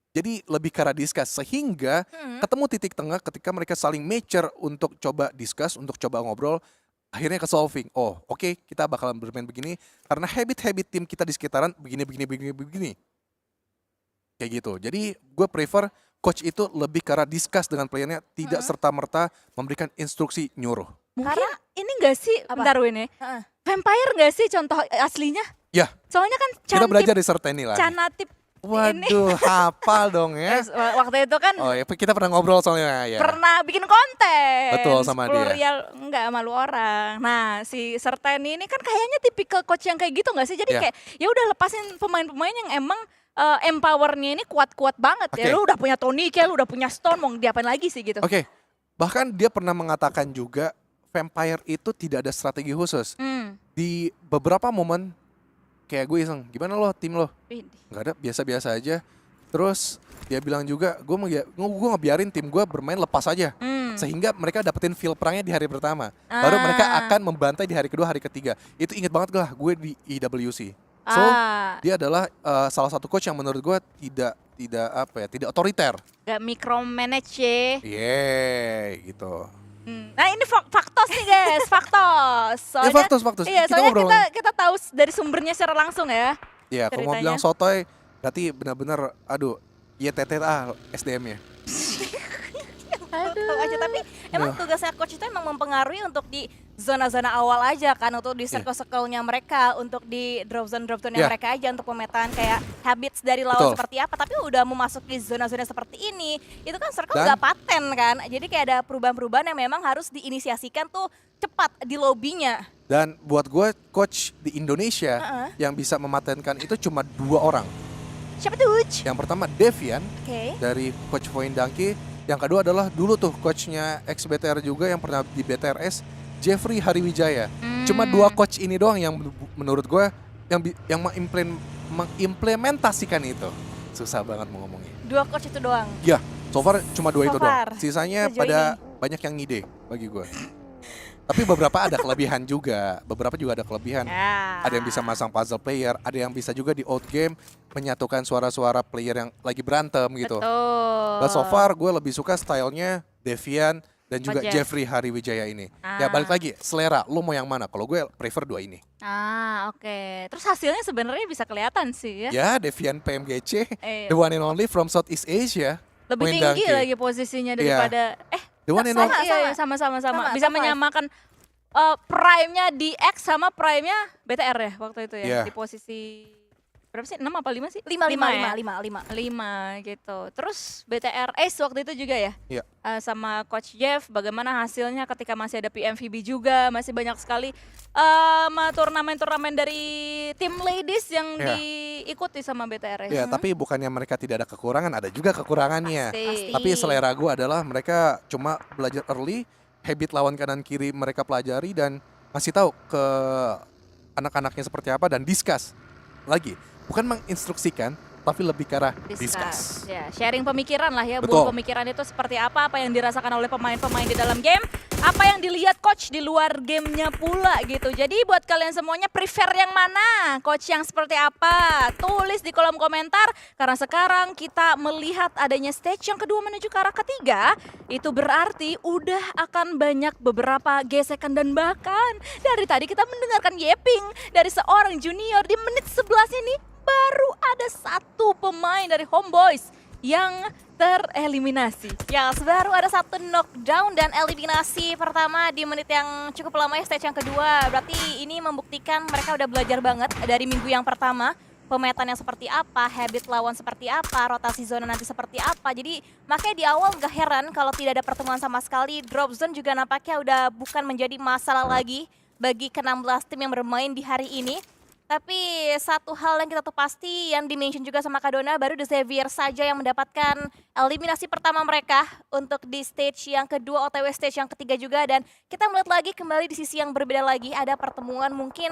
Jadi lebih ke arah discuss sehingga ketemu titik tengah ketika mereka saling mature untuk coba discuss, untuk coba ngobrol, akhirnya ke solving. Oh, oke, kita bakalan bermain begini karena habit-habit tim kita di sekitaran begini begini begini begini. Kayak gitu. Jadi gue prefer coach itu lebih ke arah discuss dengan playernya, tidak serta-merta memberikan instruksi nyuruh. Mungkin Karena ini gak sih, apa? bentar Win ya, Heeh. vampire gak sih contoh aslinya? Ya, Soalnya kan kita belajar di Serteni lah. canatip Waduh, hafal dong ya. waktu itu kan Oh ya, kita pernah ngobrol soalnya ya. pernah bikin konten. Betul, sama 10 dia. Rial, enggak malu orang. Nah si Serteni ini kan kayaknya tipikal coach yang kayak gitu gak sih? Jadi Iya. kayak ya udah lepasin pemain-pemain yang emang empowernya ini kuat-kuat banget Oke. ya. Lu udah punya Tony Kayak, lu udah punya Stone, mau diapain lagi sih gitu. Oke, bahkan dia pernah mengatakan juga vampire itu tidak ada strategi khusus. Di beberapa momen kayak gue iseng, gimana lo tim lo? Nggak ada, biasa-biasa aja. Terus dia bilang juga, gue ngebiarin tim gue bermain lepas aja. Sehingga mereka dapetin feel perangnya di hari pertama. Baru mereka akan membantai di hari kedua, hari ketiga. Itu inget banget lah gue di EWC. So, dia adalah salah satu coach yang menurut gue tidak otoriter. Gak micromanage ya. Gitu. Nah ini faktos nih guys, faktos. Ya, faktos. Iya, Kita soalnya ngobrol. kita tahu dari sumbernya secara langsung ya. Iya, kalau mau ceritanya. bilang sotoy, berarti benar-benar, aduh, YTTA SDM-nya. Tahu aja, tapi emang tugasnya coach itu emang mempengaruhi untuk di zona-zona awal aja kan, untuk di circle-circle-nya mereka, untuk di drop zone-nya mereka aja untuk pemetaan kayak habits dari lawan Betul. seperti apa. Tapi udah memasuki zona-zona seperti ini, itu kan circle Dan- nggak paten kan. Jadi kayak ada perubahan-perubahan yang memang harus diinisiasikan tuh cepat di lobbynya. Dan buat gue, coach di Indonesia yang bisa mematenkan itu cuma 2 orang. Siapa tuh? Yang pertama Devian Oke. dari Coach Point Donkey. Yang kedua adalah dulu tuh coachnya ex-BTR juga yang pernah di BTRS, Jeffrey Hariwijaya. Cuma 2 coach ini doang yang menurut gue yang mengimplementasikan itu. Susah banget mau ngomongnya. 2 coach itu doang. Ya, so far cuma 2 So itu doang. far, Sisanya sejauh pada banyak yang ngide bagi gue. Tapi beberapa ada kelebihan juga. Beberapa juga ada kelebihan. Ya. Ada yang bisa masang puzzle player, ada yang bisa juga di out game menyatukan suara-suara player yang lagi berantem gitu. Betul. But so far gue lebih suka stylenya Devian dan juga Jeff. Jeffrey Hariwijaya ini. Ya balik lagi, selera, lo mau yang mana? Kalau gue prefer 2 ini. Oke. Terus hasilnya sebenarnya bisa kelihatan sih ya. Ya, Devian PMGC, Eh, the one and only from Southeast Asia. lebih Point tinggi Donkey. lagi posisinya daripada The one and sama. only. iya, sama-sama. Sama, Bisa top five. menyamakan prime-nya di X sama prime-nya BTR ya waktu itu ya. Iya. Di posisi berapa sih? 6 apa 5 sih? 5 ya? 5 5 gitu. Terus BTR Ace waktu itu juga ya? Iya. Sama Coach Jeff, bagaimana hasilnya ketika masih ada PMVB juga, masih banyak sekali turnamen-turnamen dari tim ladies yang Iya. diikuti sama BTR Ace. Ya, tapi bukannya mereka tidak ada kekurangan, ada juga kekurangannya. Pasti. Tapi selera gue adalah mereka cuma belajar early, habit lawan kanan kiri mereka pelajari dan ngasih tahu ke anak-anaknya seperti apa dan discuss. Lagi, bukan menginstruksikan, tapi lebih ke arah discuss. Ya, sharing pemikiran lah ya. Betul. Buah pemikiran itu seperti apa yang dirasakan oleh pemain-pemain di dalam game, apa yang dilihat coach di luar gamenya pula gitu. Jadi buat kalian semuanya prefer yang mana? Coach yang seperti apa? Tulis di kolom komentar, karena sekarang kita melihat adanya stage yang kedua menuju ke arah ketiga. Itu berarti udah akan banyak beberapa gesekan dan bahkan dari tadi kita mendengarkan yapping dari seorang junior di menit 11 ini. Baru ada 1 pemain dari Homeboys yang tereliminasi. Ya, baru ada 1 knockdown dan eliminasi pertama di menit yang cukup lama ya, stage yang kedua. Berarti ini membuktikan mereka udah belajar banget dari minggu yang pertama. Pemetaan yang seperti apa, habit lawan seperti apa, rotasi zona nanti seperti apa. Jadi makanya di awal gak heran kalau tidak ada pertemuan sama sekali. Drop zone juga nampaknya udah bukan menjadi masalah lagi bagi ke-16 tim yang bermain di hari ini. Tapi satu hal yang kita tahu pasti yang di-mention juga sama Kak Dona, baru The Xavier saja yang mendapatkan eliminasi pertama mereka untuk di stage yang kedua, OTW stage yang ketiga juga. Dan kita melihat lagi kembali di sisi yang berbeda lagi, ada pertemuan mungkin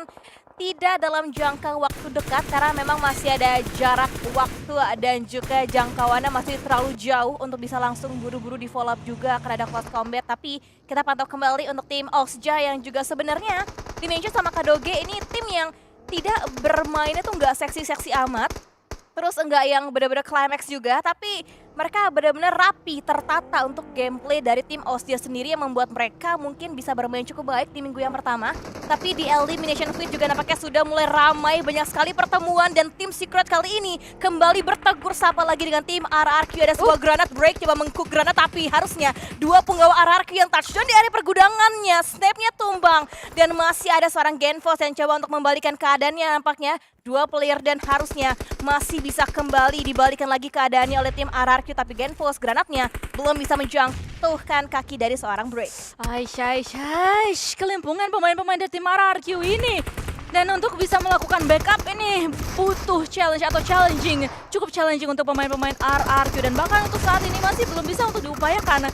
tidak dalam jangka waktu dekat karena memang masih ada jarak waktu dan juga jangkauannya masih terlalu jauh untuk bisa langsung buru-buru di follow up juga akan ada close combat. Tapi kita pantau kembali untuk tim Oxja yang juga sebenarnya di-mention sama Kadoge, ini tim yang tidak bermainnya tuh nggak seksi-seksi amat, terus enggak yang benar-benar climax juga, tapi mereka benar-benar rapi, tertata untuk gameplay dari tim Ozja sendiri yang membuat mereka mungkin bisa bermain cukup baik di minggu yang pertama. Tapi di Elimination Feed juga nampaknya sudah mulai ramai, banyak sekali pertemuan dan tim Secret kali ini kembali bertegur sapa lagi dengan tim RRQ. Ada sebuah granat break, coba mengcook granat, tapi harusnya dua penggawa RRQ yang touchdown di area pergudangannya, snapnya tumbang. Dan masih ada seorang Genfos yang coba untuk membalikan keadaannya nampaknya. Dua player dan harusnya masih bisa kembali dibalikan lagi keadaannya oleh tim RRQ, tapi Genfos granatnya belum bisa menjangkaukan kaki dari seorang break. Aish, kelimpungan pemain-pemain dari tim RRQ ini. Dan untuk bisa melakukan backup ini butuh challenge atau cukup challenging untuk pemain-pemain RRQ. Dan bahkan untuk saat ini masih belum bisa untuk diupayakan.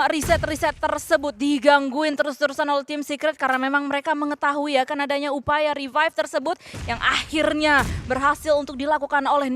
Riset-riset tersebut digangguin terus-terusan oleh tim Secret karena memang mereka mengetahui akan adanya upaya revive tersebut yang akhirnya berhasil untuk dilakukan oleh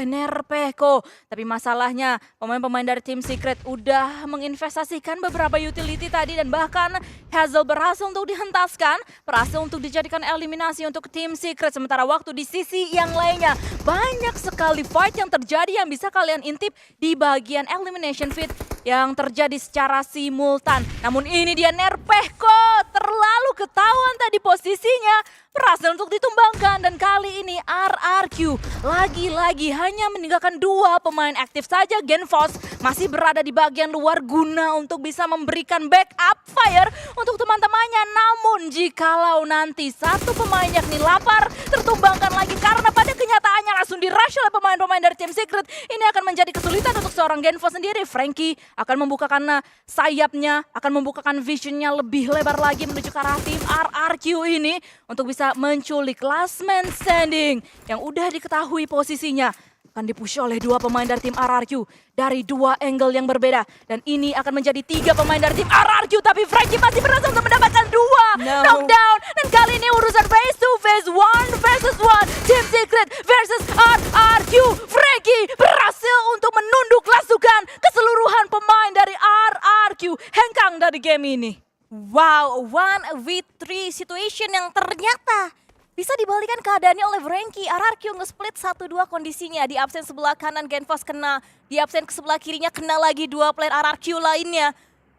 Nerpeko. Tapi masalahnya pemain-pemain dari tim Secret udah menginvestasikan beberapa utility tadi dan bahkan Hazel berhasil untuk dihentaskan, berhasil untuk dijadikan eliminasi untuk tim Secret. Sementara waktu di sisi yang lainnya banyak sekali fight yang terjadi yang bisa kalian intip di bagian elimination feed yang terjadi secara simultan. Namun ini dia Nerpeko terlalu ketahuan tadi posisinya, berhasil untuk ditumbangkan dan kali ini RRQ lagi-lagi hanya meninggalkan dua pemain aktif saja. Genfos masih berada di bagian luar guna untuk bisa memberikan backup fire untuk teman-temannya. Namun jikalau nanti satu pemain yakni Lapar tertumbangkan lagi karena pada kenyataannya langsung dirush oleh pemain-pemain dari tim Secret, ini akan menjadi kesulitan untuk seorang Genfos sendiri. Frankie akan membukakan sayapnya, akan membukakan visionnya lebih lebar lagi menuju ke arah tim RRQ ini untuk bisa menculik last man standing yang udah diketahui posisinya akan dipush oleh dua pemain dari tim RRQ dari dua angle yang berbeda, dan ini akan menjadi tiga pemain dari tim RRQ, tapi Frankie masih berhasil untuk mendapatkan dua knockdown, dan kali ini urusan face to face, 1 versus 1, Team Secret versus RRQ. Frankie berhasil untuk menunduk lasukan keseluruhan pemain dari RRQ, hengkang dari game ini. Wow, 1v3 situation yang ternyata bisa dibalikan keadaannya oleh Frankie. RRQ nge-split 1-2 kondisinya. Di absen sebelah kanan Genfos kena, di absen ke sebelah kirinya kena lagi dua player RRQ lainnya.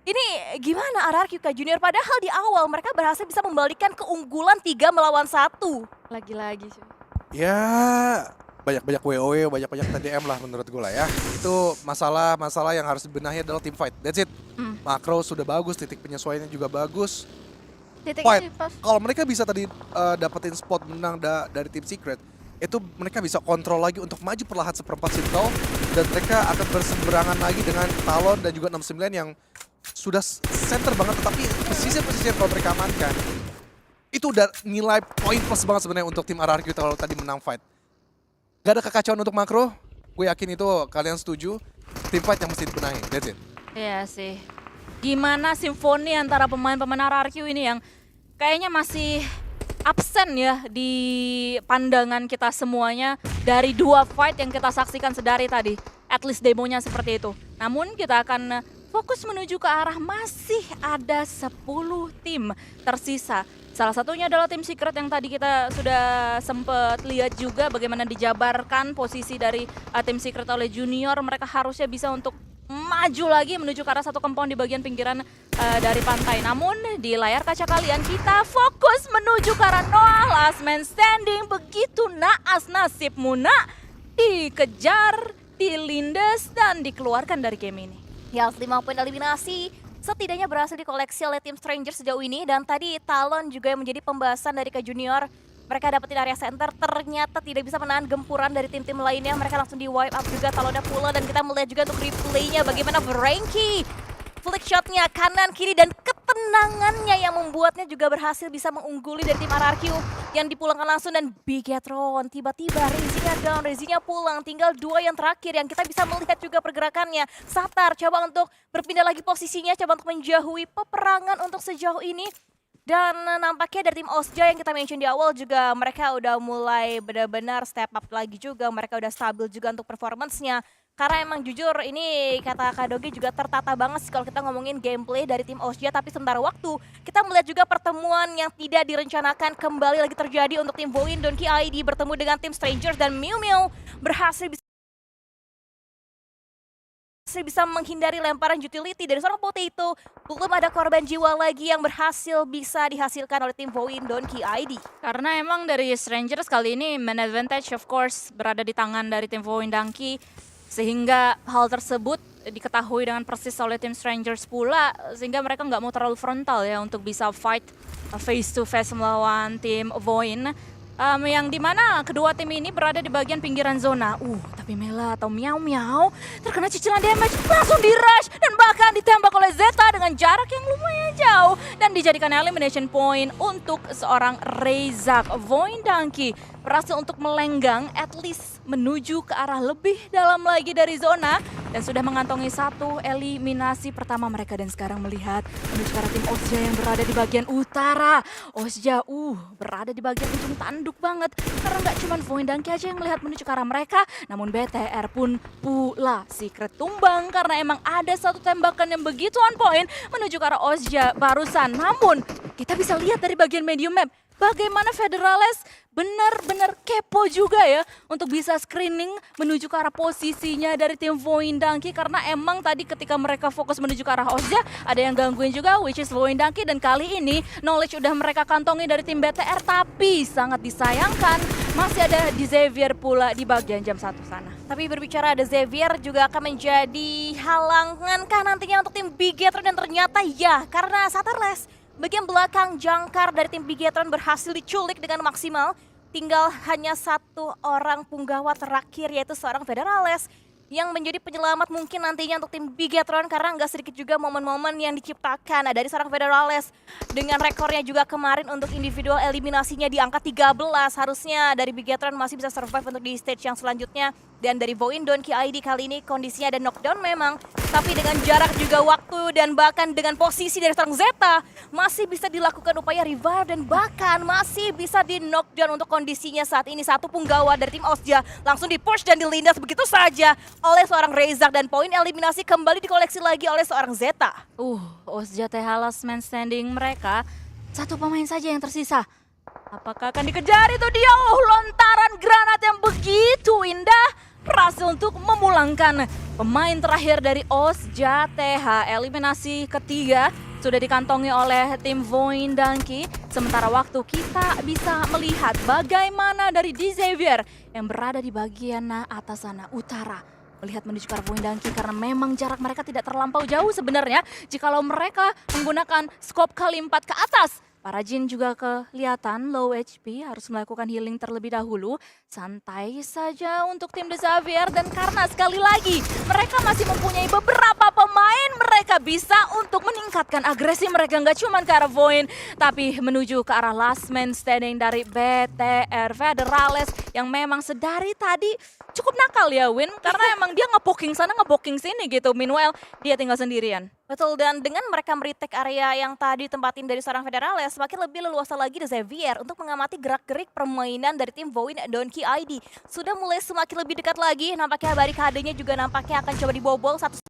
Ini gimana RRQ Kak Junior? Padahal di awal mereka berhasil bisa membalikan keunggulan 3 melawan 1. Lagi-lagi sih. Ya, banyak-banyak WoW, banyak-banyak TDM lah menurut gue lah ya. Itu masalah yang harus dibenahi adalah team fight. That's it. Makro sudah bagus, titik penyesuaiannya juga bagus. Fight. Kalau mereka bisa tadi dapetin spot menang dari tim Secret, itu mereka bisa kontrol lagi untuk maju perlahan seperempat circle, dan mereka akan berseberangan lagi dengan Talon dan juga 69 yang sudah center banget, tetapi pesisir-pesisir kalau mereka amankan itu udah nilai poin plus banget sebenarnya untuk tim RRQ kalau tadi menang fight. Gak ada kekacauan untuk makro, gue yakin itu kalian setuju, tim fight yang mesti dibenahi, that's it. Iya sih. Gimana simfoni antara pemain-pemain RRQ ini yang kayaknya masih absen ya di pandangan kita semuanya dari dua fight yang kita saksikan sedari tadi. At least demonya seperti itu. Namun kita akan fokus menuju ke arah masih ada 10 tim tersisa. Salah satunya adalah tim Secret yang tadi kita sudah sempat lihat juga bagaimana dijabarkan posisi dari tim Secret oleh Junior. Mereka harusnya bisa untuk maju lagi menuju ke arah satu compound di bagian pinggiran dari pantai. Namun di layar kaca kalian kita fokus menuju ke arah Noah, last man standing. Begitu naas nasibmu nak, dikejar, dilindas dan dikeluarkan dari game ini. Ya, 5 poin eliminasi setidaknya berhasil dikoleksi oleh tim Stranger sejauh ini, dan tadi Talon juga yang menjadi pembahasan dari Kak Junior. Mereka dapetin area center, ternyata tidak bisa menahan gempuran dari tim-tim lainnya. Mereka langsung di wipe up juga, Talonnya pula, dan kita melihat juga untuk replaynya bagaimana Frankie flick shotnya kanan kiri dan ketenangannya yang membuatnya juga berhasil bisa mengungguli dari tim RRQ yang dipulangkan langsung. Dan Bigetron tiba-tiba Rezinya down, Rezinya pulang, tinggal 2 yang terakhir yang kita bisa melihat juga pergerakannya. Satar coba untuk berpindah lagi posisinya, coba untuk menjauhi peperangan untuk sejauh ini. Dan nampaknya dari tim Ozja yang kita mention di awal juga mereka udah mulai benar-benar step up lagi juga. Mereka udah stabil juga untuk performance-nya. Karena emang jujur ini kata Kak Dogi juga tertata banget sih kalau kita ngomongin gameplay dari tim Ozja. Tapi sementara waktu kita melihat juga pertemuan yang tidak direncanakan kembali lagi terjadi untuk tim Voin Donkey ID bertemu dengan tim Strangers dan Mew Mew berhasil bisa menghindari lemparan utility dari seorang Potato. Belum ada korban jiwa lagi yang berhasil bisa dihasilkan oleh tim Voin Donkey ID. Karena emang dari Strangers kali ini main advantage of course berada di tangan dari tim Voin Donkey. Sehingga hal tersebut diketahui dengan persis oleh tim Strangers pula. Sehingga mereka nggak mau terlalu frontal ya untuk bisa fight face to face melawan tim Voin. Yang dimana kedua tim ini berada di bagian pinggiran zona. Tapi Mela atau Miao Miao terkena cicilan damage, langsung di rush dan bahkan ditembak oleh Zeta dengan jarak yang lumayan jauh dan dijadikan elimination point untuk seorang Rezak. Voin Donkey berhasil untuk melenggang at least menuju ke arah lebih dalam lagi dari zona dan sudah mengantongi satu eliminasi pertama mereka dan sekarang melihat menuju ke arah tim Ozja yang berada di bagian utara. Ozja berada di bagian ujung tanduk banget karena nggak cuma Voin Donkey aja yang melihat menuju ke arah mereka, namun BTR pun pula Secret tumbang karena emang ada satu tembakan yang begitu on point menuju ke arah Ozja barusan. Namun kita bisa lihat dari bagian medium map bagaimana Federales benar-benar kepo juga ya untuk bisa screening menuju ke arah posisinya dari tim Voin Donkey karena emang tadi ketika mereka fokus menuju ke arah Ozja ada yang gangguin juga which is Voin Donkey dan kali ini knowledge udah mereka kantongi dari tim BTR tapi sangat disayangkan masih ada di Xavier pula di bagian jam 1 sana. Tapi berbicara ada Xavier juga akan menjadi halangan kah nantinya untuk tim Bigetron dan ternyata ya karena Saturless bagian belakang jangkar dari tim Bigetron berhasil diculik dengan maksimal. Tinggal hanya satu orang punggawa terakhir yaitu seorang Federales yang menjadi penyelamat mungkin nantinya untuk tim Bigetron karena nggak sedikit juga momen-momen yang diciptakan dari seorang Federales dengan rekornya juga kemarin untuk individual eliminasinya di angka 13. Harusnya dari Bigetron masih bisa survive untuk di stage yang selanjutnya. Dan dari Voin Donkey ID kali ini kondisinya ada knockdown memang, tapi dengan jarak juga waktu dan bahkan dengan posisi dari seorang Zeta masih bisa dilakukan upaya revive dan bahkan masih bisa di knockdown untuk kondisinya saat ini. Satu punggawa dari tim Ozja langsung di-push dan dilindas begitu saja oleh seorang Rezak dan poin eliminasi kembali dikoleksi lagi oleh seorang Zeta. Ozja TH last man standing mereka, satu pemain saja yang tersisa. Apakah akan dikejar itu dia? Lontaran granat yang begitu indah berhasil untuk memulangkan pemain terakhir dari Ozja TH. Eliminasi ketiga sudah dikantongi oleh tim Voin Donkey. Sementara waktu kita bisa melihat bagaimana dari Xavier yang berada di bagian atas sana utara. Melihat menuju ke arah Voin Donkey karena memang jarak mereka tidak terlampau jauh sebenarnya. Jikalau mereka menggunakan scope kali 4 ke atas. Para Jin juga kelihatan low HP, harus melakukan healing terlebih dahulu. Santai saja untuk tim Xavier dan karena sekali lagi mereka masih mempunyai beberapa pemain, mereka bisa untuk meningkatkan agresi mereka nggak cuma ke arah Voin, tapi menuju ke arah last man standing dari BTR Federales yang memang sedari tadi cukup nakal ya Win, karena emang dia ngepoking sana ngepoking sini gitu, meanwhile dia tinggal sendirian. Betul, dan dengan mereka meretake area yang tadi tempatin dari seorang Federales, semakin lebih leluasa lagi The Xavier untuk mengamati gerak-gerik permainan dari tim Voin Donkey ID. Sudah mulai semakin lebih dekat lagi, nampaknya barikadenya juga nampaknya akan coba dibobol satu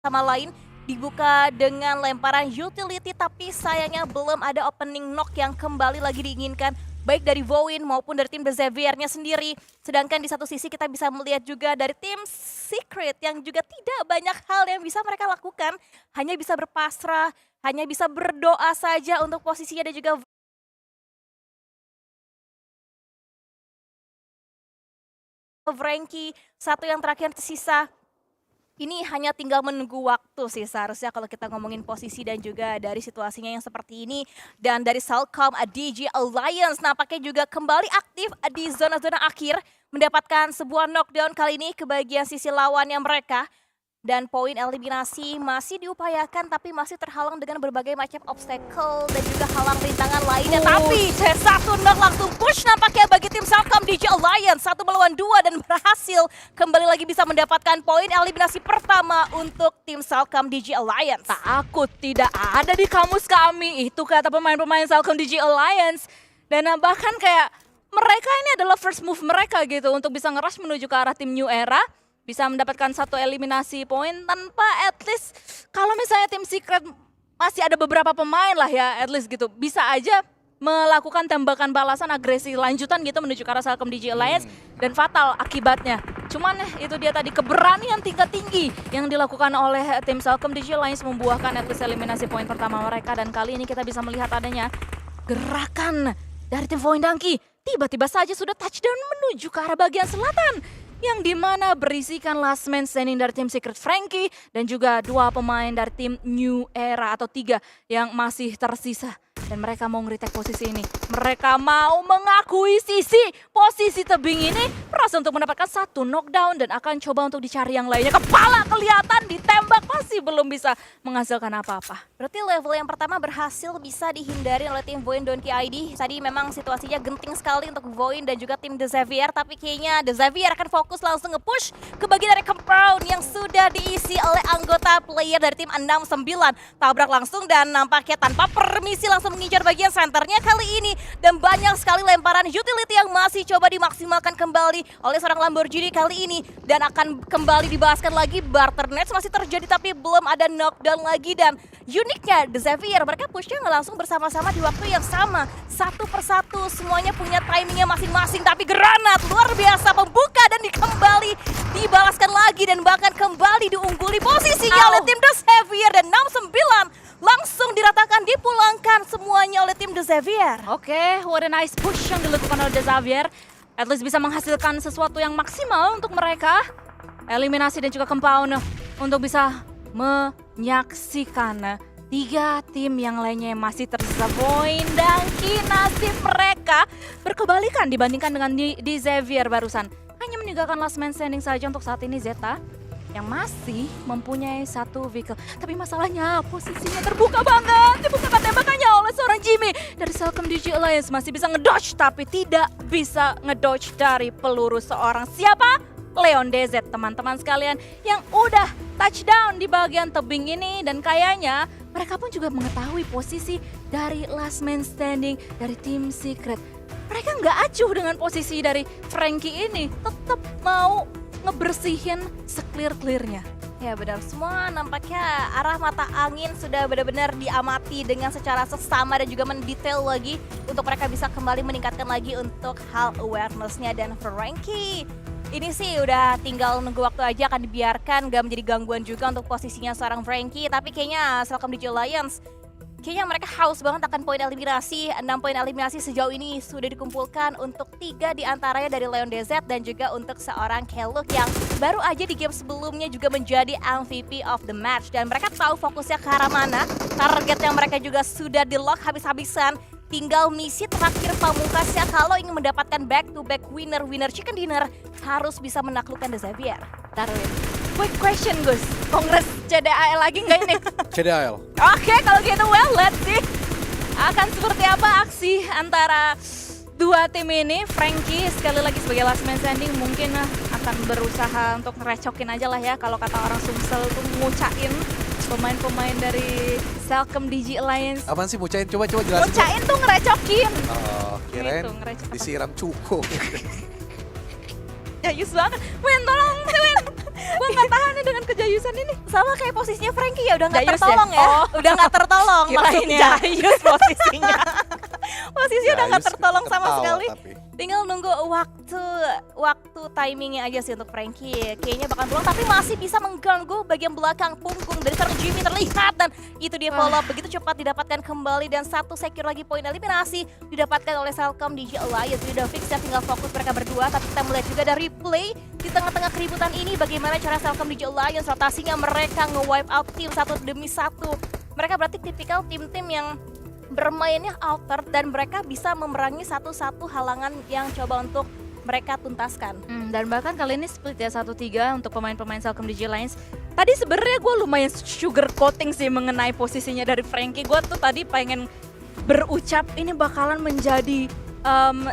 sama lain. Dibuka dengan lemparan utility, tapi sayangnya belum ada opening knock yang kembali lagi diinginkan. Baik dari Voin maupun dari tim The Xavier-nya sendiri. Sedangkan di satu sisi kita bisa melihat juga dari tim Secret yang juga tidak banyak hal yang bisa mereka lakukan. Hanya bisa berpasrah, hanya bisa berdoa saja untuk posisinya dan juga Frankie. Satu yang terakhir tersisa. Ini hanya tinggal menunggu waktu sih seharusnya kalau kita ngomongin posisi dan juga dari situasinya yang seperti ini. Dan dari Salcom DG Alliance nampaknya juga kembali aktif di zona-zona akhir. Mendapatkan sebuah knockdown kali ini ke bagian sisi lawannya mereka. Dan poin eliminasi masih diupayakan tapi masih terhalang dengan berbagai macam obstacle dan juga halang rintangan lainnya. Tapi C1 knock langsung push nampaknya bagi tim Salcom DJ Alliance. 1 melawan 2 dan berhasil kembali lagi bisa mendapatkan poin eliminasi pertama untuk tim Salcom DJ Alliance. Takut tidak ada di kamus kami, itu kata pemain-pemain Salcom DJ Alliance. Dan bahkan kayak mereka ini adalah first move mereka gitu untuk bisa nge-rush menuju ke arah tim New Era. Bisa mendapatkan 1 eliminasi poin tanpa at least kalau misalnya tim Secret masih ada beberapa pemain lah ya at least gitu. Bisa aja melakukan tembakan balasan agresi lanjutan gitu menuju ke arah Salcom DJ Alliance dan fatal akibatnya. Cuman itu dia tadi keberanian tingkat tinggi yang dilakukan oleh tim Salcom DJ Alliance membuahkan at least eliminasi poin pertama mereka. Dan kali ini kita bisa melihat adanya gerakan dari tim Voin Donkey. Tiba-tiba saja sudah touchdown menuju ke arah bagian selatan. Yang dimana berisikan last man standing dari tim Secret Frankie dan juga 2 pemain dari tim New Era atau 3 yang masih tersisa. Dan mereka mau nge-retake posisi ini. Mereka mau mengakui posisi tebing ini. Merasa untuk mendapatkan 1 knockdown dan akan coba untuk dicari yang lainnya. Kepala kelihatan ditembak masih belum bisa menghasilkan apa-apa. Berarti level yang pertama berhasil bisa dihindari oleh tim Voin Donkey ID. Tadi memang situasinya genting sekali untuk Voin dan juga tim The Xavier. Tapi kayaknya The Xavier akan fokus langsung nge-push ke bagian dari compound yang sudah diisi oleh anggota player dari tim 69. Tabrak langsung dan nampaknya tanpa permisi langsung mengincar bagian senternya kali ini. Dan banyak sekali lemparan utility yang masih coba dimaksimalkan kembali oleh seorang Lamborghini kali ini. Dan akan kembali dibahaskan lagi, barter nets masih terjadi tapi belum ada knockdown lagi. Dan uniknya The Xavier, mereka pushnya nggak langsung bersama-sama di waktu yang sama. Satu persatu semuanya punya timingnya masing-masing. Tapi granat luar biasa membuka dan kembali dibalaskan lagi. Dan bahkan kembali diungguli posisinya oleh tim The Xavier. Dan 69 langsung diratakan, dipulangkan semuanya oleh tim The Xavier. Oke, what a nice push yang dilakukan oleh The Xavier. At least bisa menghasilkan sesuatu yang maksimal untuk mereka. Eliminasi dan juga compound untuk bisa menyaksikan 3 tim yang lainnya yang masih tersisa. Voin Donkey, nasib mereka berkebalikan dibandingkan dengan di Xavier barusan. Hanya meninggalkan last man standing saja untuk saat ini Zeta yang masih mempunyai 1 vehicle. Tapi masalahnya posisinya terbuka banget. Dibukakan tembakannya oleh seorang Jimmy dari Salcom DJ Alliance. Masih bisa ngedodge tapi tidak bisa ngedodge dari peluru seorang siapa? Leon DZ, teman-teman sekalian yang udah touchdown di bagian tebing ini. Dan kayaknya mereka pun juga mengetahui posisi dari last man standing dari tim Secret. Mereka nggak acuh dengan posisi dari Frankie ini. Tetap mau ngebersihin se-clear-clearnya. Ya benar, semua nampaknya arah mata angin sudah benar-benar diamati dengan secara seksama dan juga mendetail lagi untuk mereka bisa kembali meningkatkan lagi untuk hal awareness-nya. Dan Frankie ini sih udah tinggal nunggu waktu aja, akan dibiarkan gak menjadi gangguan juga untuk posisinya seorang Frankie. Tapi kayaknya Salcom DJ Alliance kayaknya mereka haus banget akan poin eliminasi. 6 poin eliminasi sejauh ini sudah dikumpulkan untuk 3 diantaranya dari Leon DZ dan juga untuk seorang Keluk yang baru aja di game sebelumnya juga menjadi MVP of the match. Dan mereka tahu fokusnya ke arah mana, target yang mereka juga sudah di-lock habis-habisan. Tinggal misi terakhir pamungkasnya kalau ingin mendapatkan back-to-back winner chicken dinner harus bisa menaklukkan The Xavier. Darwin, quick question Gus, Kongres CDAL lagi nggak ini? CDAL. Oke, kalau gitu well let's see. Akan seperti apa aksi antara 2 tim ini. Frankie sekali lagi sebagai last man standing mungkin akan berusaha untuk ngerecokin aja lah ya. Kalau kata orang Sumsel tuh ngucain pemain-pemain dari Salcom DJ Alliance. Apaan sih mucain? Coba jelasin. Ngucain tuh ngerecokin. Oh, kirain Gitu, ngerecok apa? disiram cukup. Jayus banget. Win, tolong, Win. Gue gak tahan nih dengan kejayusan ini. Sama kayak posisinya Frankie ya, udah gak Jayus tertolong ya? ya. Oh. Udah gak tertolong Kirain langsung ya. Jayus posisinya. Posisinya udah gak Jayus tertolong sama ketawa sekali. tapi. Tinggal nunggu waktu timingnya aja sih untuk Frankie. Kayaknya bakal pulang tapi masih bisa mengganggu bagian belakang punggung dari seorang Jimmy terlihat. Dan itu dia follow up begitu cepat didapatkan kembali. Dan 1 secure lagi poin eliminasi didapatkan oleh Salcom DJ Alliance. Udah fix ya, tinggal fokus mereka berdua. Tapi kita melihat juga dari replay di tengah-tengah keributan ini bagaimana cara Salcom DJ Alliance rotasinya mereka nge-wipe out tim 1 demi 1. Mereka berarti tipikal tim-tim yang bermainnya alter dan mereka bisa memerangi satu-satu halangan yang coba untuk mereka tuntaskan. Dan bahkan kali ini split ya 1-3 untuk pemain-pemain Salcom DJ Alliance. Tadi sebenarnya gue lumayan sugar coating sih mengenai posisinya dari Frankie. Gue tuh tadi pengen berucap ini bakalan menjadi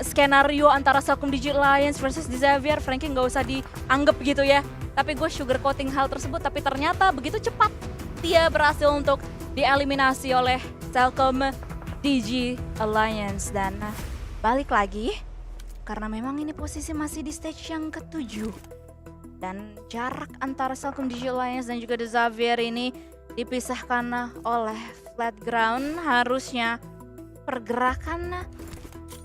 skenario antara Celcom Digi Alliance versus Xavier. Frankie nggak usah dianggap gitu ya. Tapi gue sugar coating hal tersebut. Tapi ternyata begitu cepat dia berhasil untuk dieliminasi oleh Celcom Digi Alliance. Dan balik lagi karena memang ini posisi masih di stage yang ke-7. Dan jarak antara Celcom Digi Alliance dan juga The Xavier ini dipisahkan oleh flat ground. Harusnya pergerakan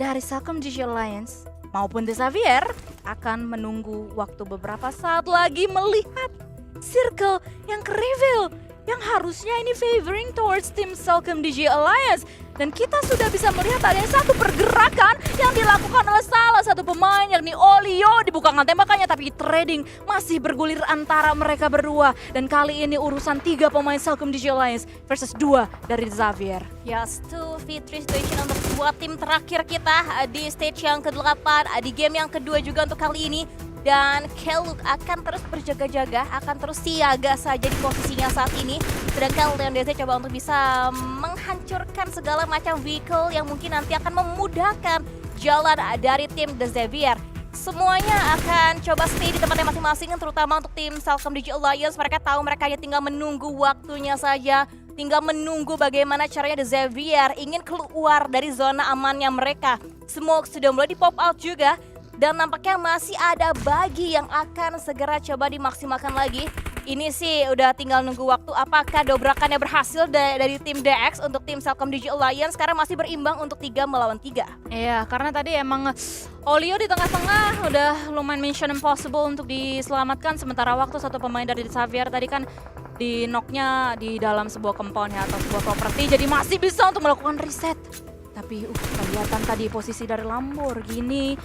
dari Celcom Digi Alliance maupun The Xavier akan menunggu waktu beberapa saat lagi melihat circle yang ke-reveal yang harusnya ini favoring towards tim Celcom Digi Alliance. Dan kita sudah bisa melihat ada satu pergerakan yang dilakukan oleh salah satu pemain yakni Olio. Dibukakan tembakannya tapi trading masih bergulir antara mereka berdua. Dan kali ini urusan 3 pemain Celcom Digi Alliance versus 2 dari Xavier. Yes, 2v3 situation untuk 2 tim terakhir kita di stage yang ke-8, di game yang kedua juga untuk kali ini. Dan Keluk akan terus berjaga-jaga, akan terus siaga saja di posisinya saat ini. Sedangkan Leon DZ coba untuk bisa menghancurkan segala macam vehicle yang mungkin nanti akan memudahkan jalan dari tim The Xavier. Semuanya akan coba stay di tempatnya masing-masing, terutama untuk tim Celcom Digi Alliance. Mereka tahu mereka hanya tinggal menunggu waktunya saja, tinggal menunggu bagaimana caranya The Xavier ingin keluar dari zona amannya mereka. Smoke sudah mulai di pop out juga. Dan nampaknya masih ada bagi yang akan segera coba dimaksimalkan lagi. Ini sih udah tinggal nunggu waktu apakah dobrakannya berhasil dari tim DX untuk tim Celcom Digi Alliance. Sekarang masih berimbang untuk 3 melawan 3. Iya, karena tadi emang Olio di tengah-tengah udah lumayan mission impossible untuk diselamatkan. Sementara waktu satu pemain dari Xavier tadi kan di knocknya di dalam sebuah compound ya, atau sebuah properti. Jadi masih bisa untuk melakukan reset. Tapi kelihatan tadi posisi dari Lamborghini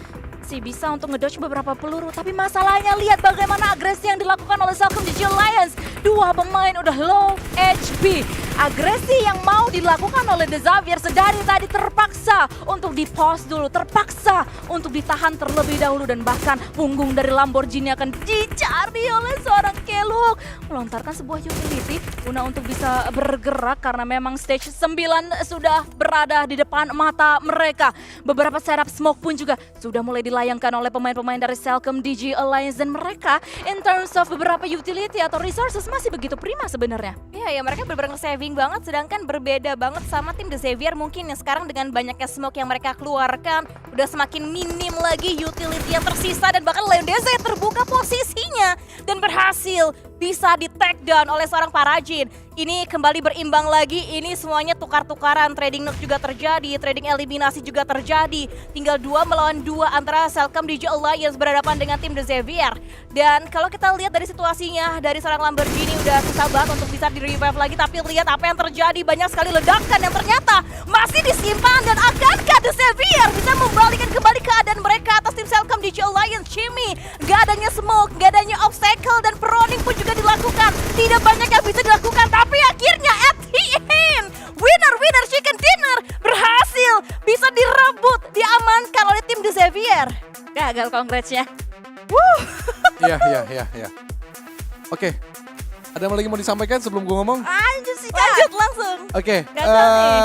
sih bisa untuk ngedodge beberapa peluru. Tapi masalahnya lihat bagaimana agresi yang dilakukan oleh Celcom Digi Alliance. 2 pemain udah low HP. Agresi yang mau dilakukan oleh The Xavier sedari tadi terpaksa untuk di-pause dulu. Terpaksa untuk ditahan terlebih dahulu. Dan bahkan punggung dari Lamborghini akan dicari oleh seorang Keluk. Melontarkan sebuah utility guna untuk bisa bergerak karena memang stage 9 sudah berada di depan mata mereka. Beberapa setup smoke pun juga sudah mulai dilayangkan oleh pemain-pemain dari Celcom Digi Alliance. Dan mereka in terms of beberapa utility atau resources masih begitu prima sebenarnya. Iya ya, mereka benar-benar saving banget, sedangkan berbeda banget sama tim The Xavier mungkin yang sekarang dengan banyaknya smoke yang mereka keluarkan udah semakin minim lagi utility yang tersisa. Dan bahkan Leon DZ terbuka posisinya dan berhasil bisa di take down oleh seorang Parajin. Ini kembali berimbang lagi, ini semuanya tukar-tukaran, trading knock juga terjadi, trading eliminasi juga terjadi. Tinggal 2 melawan 2 antara Celcom Digi Alliance berhadapan dengan tim The Xavier. Dan kalau kita lihat dari situasinya, dari seorang Lamborghini udah susah banget untuk bisa di-revive lagi. Tapi lihat apa yang terjadi, banyak sekali ledakan yang ternyata masih disimpan. Dan akankah The Xavier bisa membalikan kembali keadaan mereka atas tim Celcom Digi Alliance? Chimmy, gak adanya smoke, gak adanya obstacle, dan proning pun juga dilakukan. Tidak banyak yang bisa dilakukan, tapi akhirnya at the end, winner chicken dinner berhasil bisa direbut, diamankan oleh tim The Xavier. Gagal congrats-nya. Iya. Oke, ada yang lagi mau disampaikan sebelum gue ngomong? Lanjut langsung. Oke, Gagal nih.